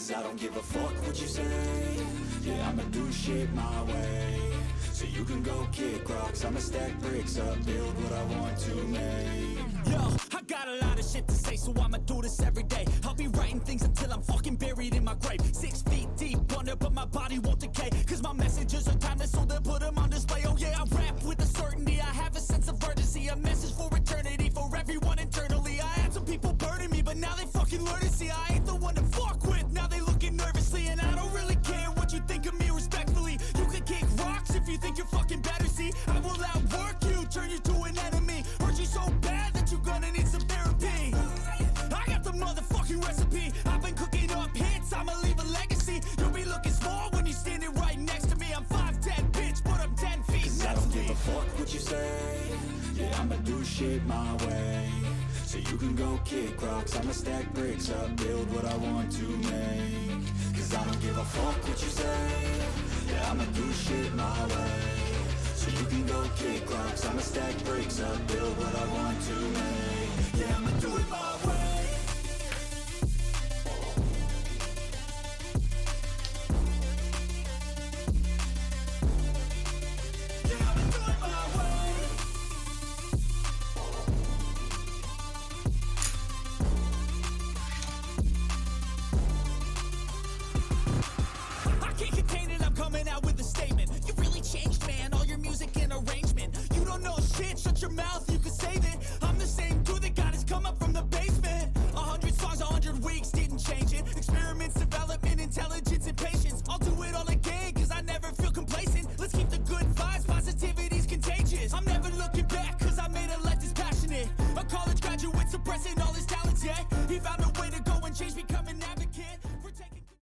Cause I don't give a fuck what you say. Yeah, I'ma do shit my way. So you can go kick rocks, I'ma stack bricks up, build what I want to make. Yo, I got a lot of shit to say, so I'ma do this every day. I'll be writing things until I'm fucking buried in my grave. 6 feet deep under, but my body won't decay. Cause my messages are timeless, so they'll put them on display. Oh yeah, I rap with a certainty, I have a sense of urgency. A message for eternity, for everyone internally. I had some people burning me, but now they fucking learn to see I ain't the one to fuck with, now they looking nervously. And I don't really care what you think of me respectfully. You can kick rocks if you think you're fucking better, see. I will outwork you, turn you to an enemy. Hurt you so bad that you're gonna need some therapy. I got the motherfucking recipe. I've been cooking up hits, I'ma leave a legacy. You'll be looking small when you're standing right next to me. I'm 5'10", bitch, but I'm 10 feet. Cause I don't give a fuck what you say. Yeah, I'ma do shit my way. So you can go kick rocks, I'ma stack bricks up, build what I want to make. Cause I don't give a fuck what you say. Yeah, I'ma do shit my way. So you can go kick rocks, I'ma stack bricks up, build what I want to make. Yeah, I'ma do it my way. Out with a statement. You really changed, man, all your music and arrangement. You don't know shit, shut your mouth,